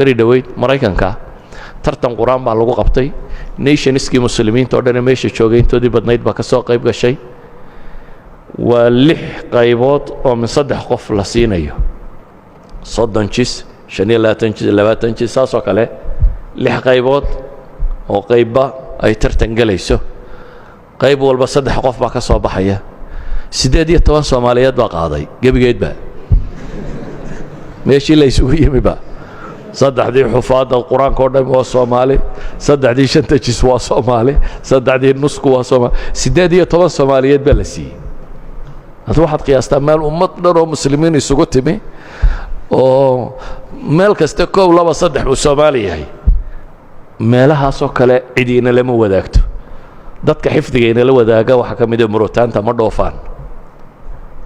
beri dhaweyd maraykanka tartan quraan baa lagu qabtay nationskii muslimiinta oo dhan meesha joogay intoodii badnayd baa ka soo qayb gashay waa 6 qaybood oo min 3 qof la siinayo 30 jis 25 jis 20 jis saasoo kale 6 qaybood oo qayba ay tartan galayso qayb walba 3 qof baa ka soo baxaya 18 Soomaaliyeed baa qaaday gebigeedba meeshii la isugu yimi ba saddexdii xufaada quraanka oo dhan waa Soomaali saddexdii shanta jis waa Soomaali saddexdii nusku waa Soomaali 18 Soomaaliyeed baa la siiyay hada waxaad qiyaastaa meel ummad dhan oo muslimiin isugu timi oo meel kasta koow laba saddex uu Soomaali yahay meelahaas oo kale ciidina lama wadaagto dadka xifdigeena la wadaaga waxa ka mid ah murutaanta ma dhoofaan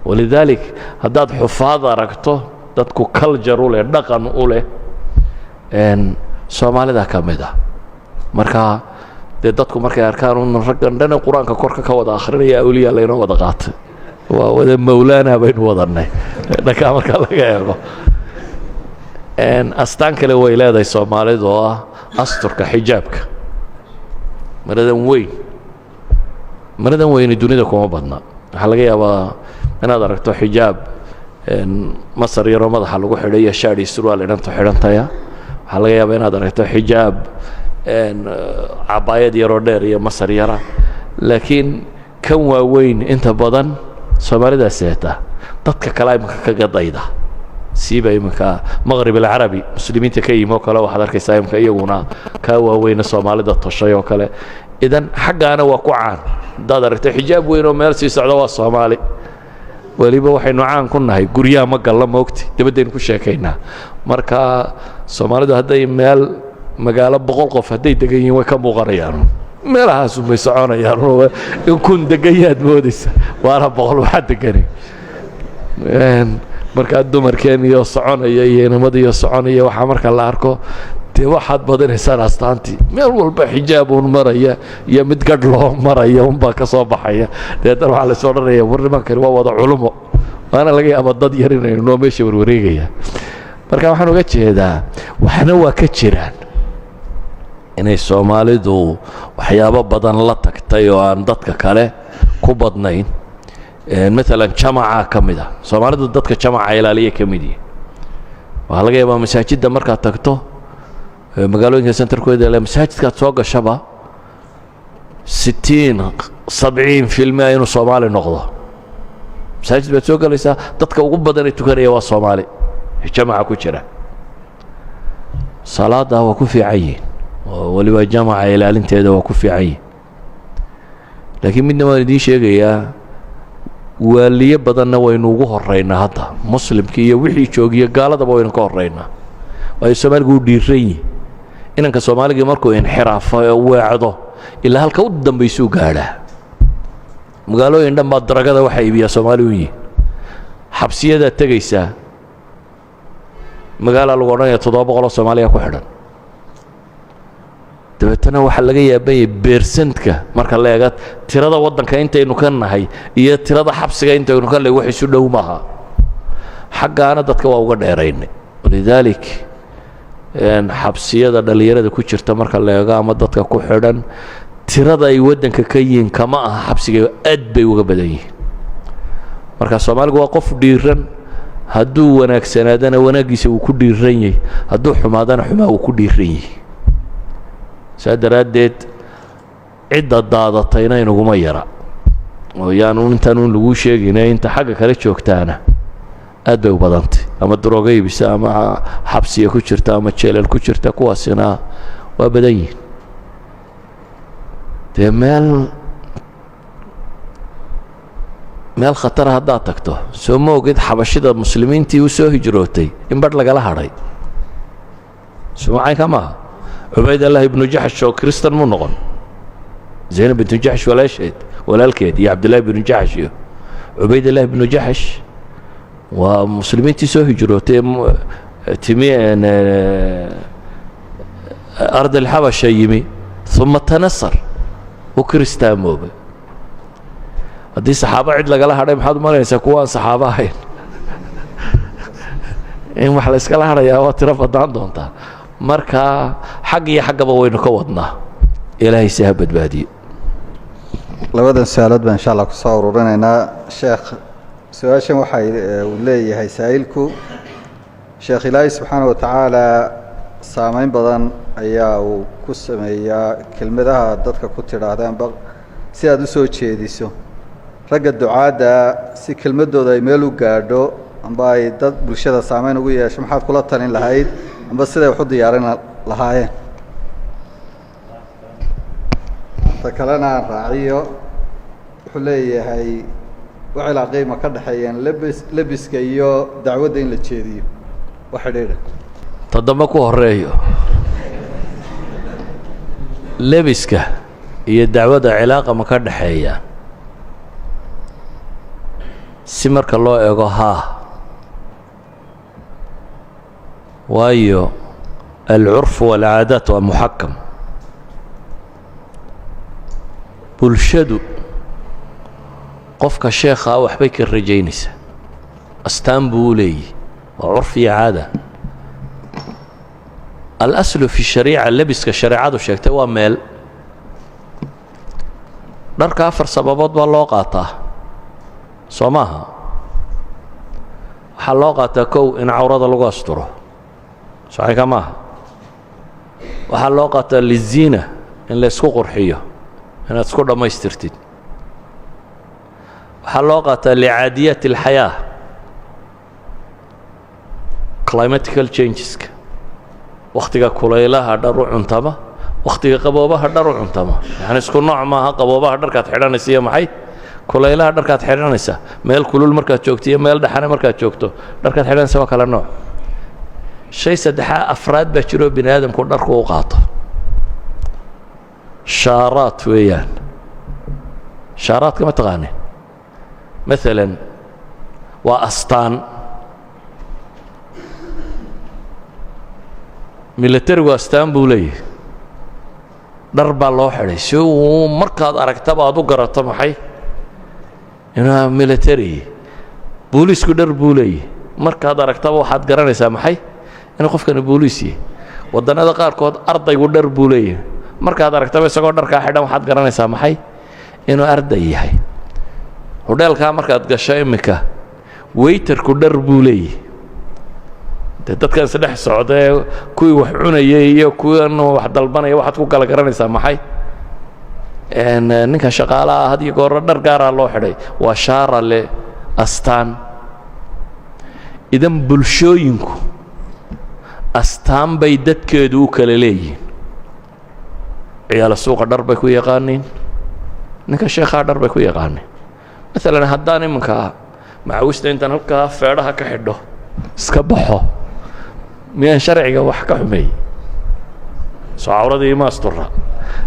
walidalik haddaad xufaad aragto dadku culture u leh dhaqan u leh Soomaalida ka mid ah marka dadku markay arkaan in raggan dhan quraanka korka ka wada akhrinaya awliya leena wada qaatay waa wada mawlaana baynu wadanay dhaka marka laga eego astaan kale way leedahay Soomaalidu oo ah asturka xijaabka maradan weyn dunida kuma badna waxa laga yaabaa inaad aragto xijaab masar yaro madaxa lagu xidhay shaadhi surwaal inta xidhantaya waxa laga yaabaa inaad aragto xijaab cabaayad yaro dheer iyo masar yara laakiin kan waaweyn inta badan Soomaalida seeta dadka kale imka ka gadayda siiba imka maghrib al-arabi muslimiinta ka yimo kale waxa arkaysaa imka iyaguna ka waaweyn Soomaalida toshay oo kale idan xaqaana waa ku caan dad aragtay xijaab weyn oo meel sii socda waa Soomaali waliba waxaynu caan ku nahay guriyaha ma gallo moogti dibadeen ku sheekaynaa marka Soomaalidu hadday meel magaalo 100 qof hadday degan yihiin way ka muuqanayaan meelahaas uma soconayaan in kun degayaad moodaysa waana 100 waxa degan marka dumarkeen iyo soconaya iyo nimadii iyo soconaya waxa marka la arko dee waxaad badanaysaan astaantii meel walba xijaab uun maraya iyo mid gadh loo maraya unbaa ka soo baxaya deetan waxaa la soo dhanaya war nimankani waa wada culumo waana laga yaabaa dad yar inay noo meesha warwareegaya marka waxaan uga jeedaa waxna waa ka jiraan inay Soomaalidu waxyaabo badan la tagtay oo aan dadka kale ku badnayn مثلا جماعة كمدة سومالي ضدك جماعة إلالية كمدية وهلا جاي بمساجد ده مركز تكتو مقالوا إنك سنتر كويدا لمساجد كتسوق الشباب 60-70% إنه صومالي نقضة مساجد بتسوق لسه ضدك وقبض أن تكريه والصومالي جماعة كتيرة صلاة ده وكفي عين ولو جماعة إلالية أنت ده وكفي عين لكن من ما ندي شيء يا waliye badanna waynu ugu horeynaa hadda muslimkii iyo wixii joogiyo gaaladaba waynu ka horeynaa way Soomaaligu dhiiray inanka Soomaaliga markuu inxiraafo weecdo ilaa halka u dambeysuu gaadha magaalooyin dhan baa daragada waxa iibiya Soomaaliyeed xabsiyada tagaysa magaalo lagu odhanayo 700 Soomaaliya ku xidhan dabeetana waxa laga yaabay percentka marka la eego tirada wadanka intaynu ka nahay iyo tirada xabsiga intaynu ka leeyahay wax isu dhow maaha xaqaana dadka waa uga dheeraynay walidalik xabsiyada dhalinyarada ku jirta marka la eego ama dadka ku xidhan tirada ay wadanka ka yiin kama aha xabsiga aad bay uga badan yihiin marka Soomaaligu waa qof dhiiran hadduu wanaagsanaadana wanaagiisa uu ku dhiiran yahay hadduu xumaadana xumaa uu ku dhiiran yahay سادرادت عدة ضادتين نقوم يرى ويعني أنت نقول شيء هنا أنت حاجة كريت شوكتانا أدو بدنتي أما الدروغي بس أما حبسية كشرتا أما تشيل الكشرتا كواسنا وبدين تمال مال خطر هداتك تو سمو قد حبشيد المسلمين تي وسو هجروتي إن بدل قال هاري سمعي كما عبيد الله بن جحش وكريستن منغن زينب بنت جحش ولا شهد ولا الكيد يا عبد الله بن جحش عبيد الله بن جحش ومسلمين تسوي هجروا تمين أرض الحبشة يمي ثم تنصر وكريستان موبي هذه صحابة عد لقالها هذا محمد ما يسكوان صحابة هين إن محل إسكالها يا واترفض عندهم تا marka xag iyo xaggaba waynu ka wadnaa ilaahay si ha badbaadiyo labadan su'aalood baan insha Allah ku soo ururinaynaa sheekh su'aashan waxa uu leeyahay saa'ilku sheekh ilaahay subxaanahu wa ta'ala saameyn badan ayaa uu ku sameeyaa kelmadaha dadka ku tidhaahdaan si aad u soo jeediso ragga ducaada si kelmadooda ay meel u gaadho amba ay dad bulshada saameyn ugu yeesho maxaad kula talin lahayd amba siday wax u diyaarin lahaayeen ta kalena raaciyo wuxuu leeyahay wax ilaaqay ma ka dhaxeeyeen labiska iyo dacwadda in la jeediyo wax xidhiidha tadama ku horeeyo labiska iyo dacwadda cilaaqa ma ka dhaxeeyaan si marka loo eego haa waayo alcurf walcaadaat waa muxakam bulshadu qofka sheekhaa waxbay ka rajaynaysaa astaan buu u leeyahy waa curf iyo caada alaslu fi shariica labiska shareecadu sheegtay waa meel dharka 4 sababood baa loo qaataa soo maaha waxaa loo qaataa kow in cawrada lagu asturo saxiixa maaha waxaa loo qaataa liziina in la isku qurxiyo inaad isku dhammaystirtid waxaa loo qaataa licaadiyaat alxayaa climatical changeska wakhtiga kulaylaha dhar u cuntama wakhtiga qaboobaha dhar u cuntama yani isku nooc maaha qaboobaha dharkaad xidhanaysa iyo maxay kulaylaha dharkaad xidhanaysa meel kulul markaad joogto iyo meel dhaxane markaad joogto dharkaad xidhanaysa waa kala nooc shay saddexaa afraad baa jiroo bini aadamku dharku u qaato shaaraat weeyaan shaaraadka ma taqaanin maalan waa astaan milatarigu astaan buu leeyahay dhar baa loo xidhay si uu markaad aragtaba aad u garato maxay inaa milatari booliisku dhar buu leeyahay markaad aragtaba waxaad garanaysaa maxay inuu qofkani booliis yahay waddannada qaarkood ardaygu dhar buu leeyahay markaad aragtaba isagoo dharkaa xidhan waxaad garanaysaa maxay inuu arday yahay hodheelkaa markaad gasho iminka weytarku dhar buu leeyahay dee dadkan isdhex socdaee kuwii wax cunayay iyo kuwan wax dalbanaya waxaad ku kala garanaysaa maxay ninka shaqaalaha had iyo goorro dhar gaaraa loo xidhay waa shaara le astaan idan bulshooyinku astaan bay dadkeedu u kala leeyihiin ciyaala suuqa dhar bay ku yaqaaniin ninka sheekhaa dhar bay ku yaqaaniin maalan haddaan iminka macawista intaan halkaa feedhaha ka xidho iska baxo miyaan sharciga wax ka xumeeyey soo cawradii ima astura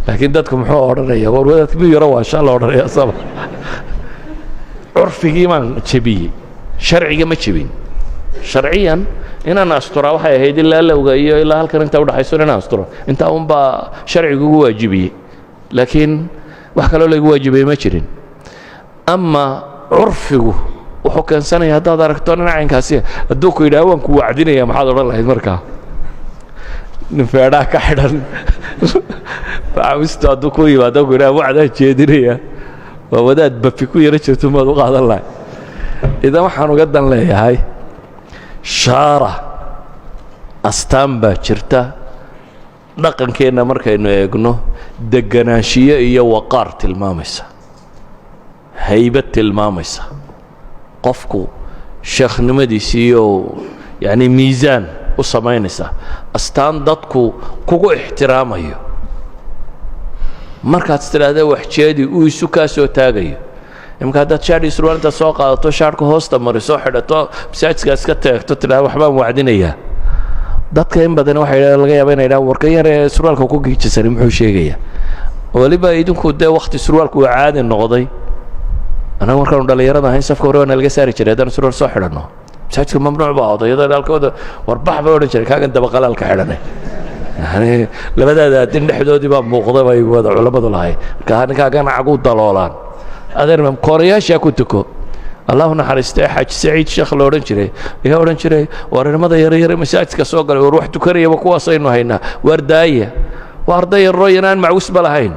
laakiin dadku muxuu odhanaya war wadaadka mid yaro waa shaa la odhanaya saba curfigii maan jebiyey sharciga ma jebin sharciyan inaan asturaa waxay ahayd ilaa lowga iyo ilaa halkan intaa udhaxayso inaan asturo intaa unbaa sharcigu ugu waajibiyey laakiin wax kaloo laygu waajibiyey ma jirin ama curfigu wuxuu keensanaya haddaad aragto dhinacaynkaasi hadduu ku yidhaha waan ku wacdinaya maxaad odhan lahayd markaa nin feedhaha ka xidhan macawisto hadduu ku yimaado ku yidhaha wacdaan jeedinaya waa wadaad bafi ku yaro jirto maad u qaadan lahay idan waxaan uga dan leeyahay shaara astaan baa jirta dhaqankeenna markaynu eegno deganaanshiyo iyo waqaar tilmaamaysa haybad tilmaamaysa qofku sheekhnimadiisiiyo yani miisaan u samaynaysa astaan dadku kugu ixtiraamayo markaad istidhaahda waxjeedi uu isu kaa soo taagayo imika haddaad shaadhii surwaal intaad soo qaadato shaadhka hoosta marisoo xidhato masaajidkaa iska teegto tidhahda waxbaan wacdinayaa dadka in badan waxay laga yaaba inay dhahaan warkan yaree surwaalka ku giijisani muxuu sheegayaa weliba idinku dee wakhti surwaalku waa caadi noqday anaga markaanu dhallinyarada ahayn safka hore waana laga saari jiray haddaan surwaal soo xidhanno masaajidka mamnuuc baa odayada dhaalkooda warbax bay odhan jiray kaagan dabaqalaalka xidhanay yani labadaada adin dhexdoodii baa muuqda bay wada culammadu lahay marka ninkaagan cagu daloolaan adeer koorayaashaa ku tuko allahu naxariistay xaaji saciid sheekh la odhan jiray ayaa odhan jiray war inamada yaryare masaajidka soo galay war wax tukanayaba kuwaasaynu haynaa waar daaya waa arday yaroo yanaan macwisba lahayn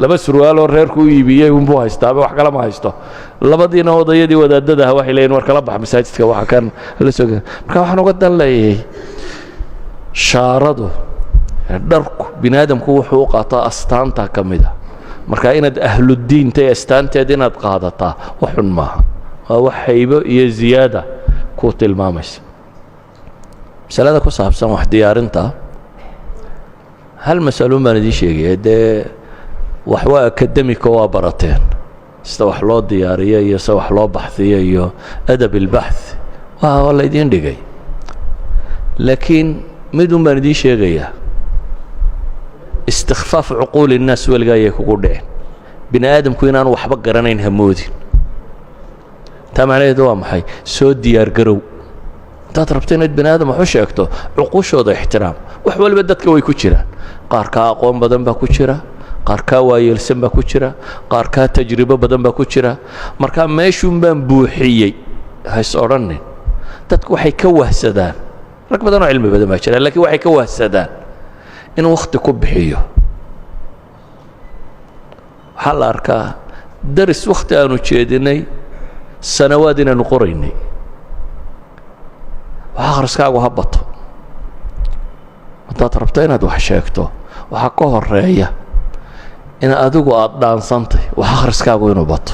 laba surwaaloo reerku u iibiyey unbuu haystaaba wax kale ma haysto labadiina odayadii wadaadada ah waxay leeyihin war kala bax masaajidka waxa kan la soo marka waxaan uga dan leeyahay shaaradu dharku bini aadamku wuxuu u qaataa astaanta ka mid ah marka inaad ahludiinta ee astaanteed inaad qaadataa wax xun maaha waa wax haybo iyo ziyaada ku tilmaamaysa masalada ku saabsan wax diyaarinta hal mas'alo baan idin sheegay dee wax waa akademiko waa barateen sida wax loo diyaariyo iyo sida wax loo baxsiyo iyo adab albaxth waa la idin dhigay laakiin mid baan idin sheegayaa istikhfaaf cuquul الnaas weligaa ayay kugu dhicin bini aadamku inaan waxba garanayn hamoodin taa macnaheedu waa maxay soo diyaar garow intaad rabto inaad bini aadam wax u sheegto cuquushooda ixtiraam wax waliba dadka way ku jiraan qaar kaa aqoon badan baa ku jira qaar kaa waayeelsan baa ku jira qaar kaa tajribo badan baa ku jira marka meeshuun baan buuxiyey hays odhanin dadku waxay ka wahsadaan rag badan oo cilmi badan baa jira laakiin waxay ka wahsadaan in waqti ku bixiyo waxaa la arkaa daris waqti aanu jeedinay sanawaad inaanu qoraynay wax akhriskaagu ha bato haddaad rabto inaad wax sheegto waxaa ka horeeya in adigu aad dhaansantay wax akhriskaagu inuu bato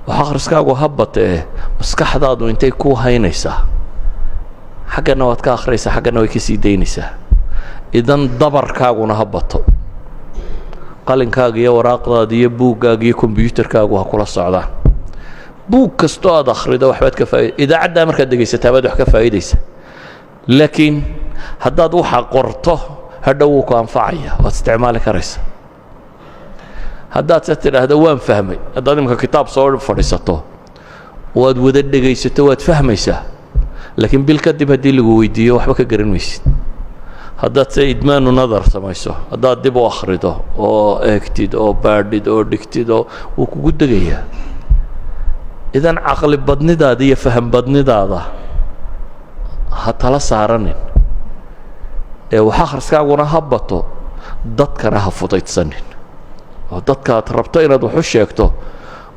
wax akhriskaagu ha batee maskaxdaadu intay kuu haynaysaa xaggana waad ka akhriyaysaa xaggana way ka sii daynaysaa idan dabarkaaguna ha bato qalinkaaga iyo waraaqdaada iyo buuggaaga iyo kombiyuutarkaagu ha kula socdaan buug kastoo aad akhrido waxbaad ka faa'iida idaacaddaa markaad dhegaysataa baad wax ka faa'iidaysaa laakiin haddaad waxa qorto hadhow wuu ku anfacaya waad isticmaali karaysaa haddaad se tidhaahdo waan fahmay haddaad imika kitaab soo fadhiisato waad wada dhegaysato waad fahmaysaa laakiin bil kadib haddii lagu weydiiyo waxba ka garan maysid haddaad se idmaanu nadar samayso haddaad dib u akhrido oo eegtid oo baadhid oo dhigtid oo wuu kugu degayaa idan caqli badnidaada iyo faham badnidaada ha tala saaranin ee wax akhriskaaguna ha bato dadkana ha fudaydsanin oo dadka aad rabto inaad wax u sheegto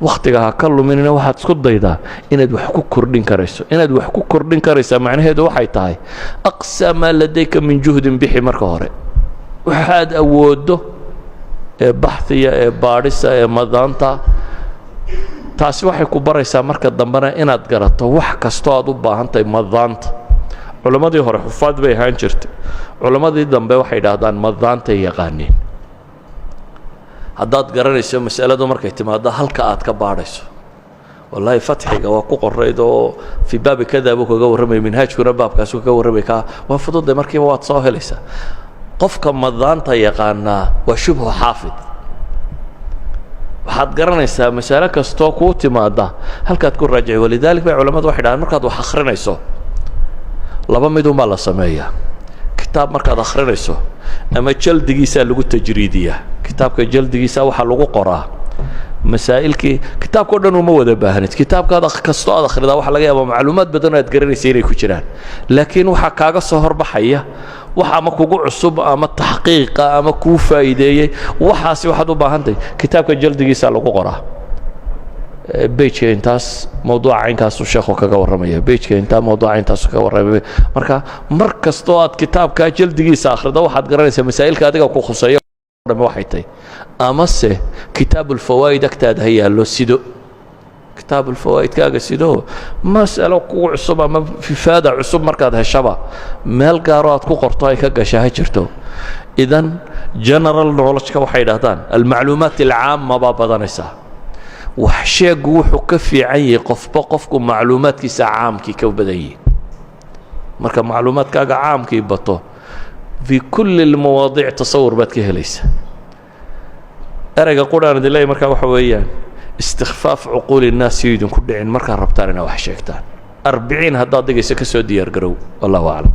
wakhtiga ha ka luminina waxaad isku daydaa inaad wax ku kordhin karayso inaad wax ku kordhin karaysaa macnaheedu waxay tahay aqsa maa ladayka min juhdin bixi marka hore waxaad awooddo ee baxhiya ee baadhisa ee madaanta taasi waxay ku baraysaa marka dambena inaad garato wax kastoo aad u baahan tahay madaanta culammadii hore xufaad bay ahaan jirtay culammadii dambe waxay idhaahdaan madaantay yaqaaniin haddaad garanayso mas'aladu markay timaado halka aad ka baadhayso wallaahi fatxiga waa ku qorayd oo fii baabi kada buu kaga warramaya minhaajkuna baabkaasuu kaga warramay kaa waa fudude markiiba waad soo helaysaa qofka madaanta yaqaanaa waa shubhu xaafid waxaad garanaysaa mas'alo kastoo kuu timaada halkaad ku raajici walidaalik bay culammadu waxay dhahaan markaad wax akhrinayso laba midunbaa la sameeyaa kitaab markaad akhrinayso ama jaldigiisaa lagu tajriidiyaa kitaabka jaldigiisa waxaa lagu qoraa masaa'ilkii kitaabka o dhan uma wada baahnid kitaabkaad kastoo aad akhridaa waxa laga yaabaa macluumaad badan oo aad garanaysa inay ku jiraan laakiin waxaa kaaga soo horbaxaya wax ama kugu cusub ama taxqiiqa ama kuu faa'iideeyey waxaasi waxaad u baahantahay kitaabka jaldigiisaa lagu qoraa bejka intaas mawduuca caynkaasu sheekhu kaga warramaya bejka intaa mawduuca intaasu kaga warramaya marka mar kastoo aad kitaabkaa jaldigiisa akhrido waxaad garanaysaa masaa'ilka adiga ku khuseeyo dhame waxay tahay amase kitaabulfawaa'id agtaada ha yaallo sido kitaabulfawaa'idkaaga sido mas'alo kugu cusub ama fifaada cusub markaad heshaba meel gaaroo aad ku qorto ay ka gasha ha jirto idan general knowledge-ka waxay idhahdaan almacluumaat alcaama baa badanaysaa wax sheegu wuxuu ka fiican yahay qofba qofku macluumaadkiisa caamkii ka badan yihiin marka macluumaadkaaga caamkii bato في كل المواضيع تصور بات كهليسة أرجع قرآن الله مركا وحويان استخفاف عقول الناس يدون كل عين مركا ربطان وحشيكتان 40 هذا دقيقة سكسو ديار قرو والله أعلم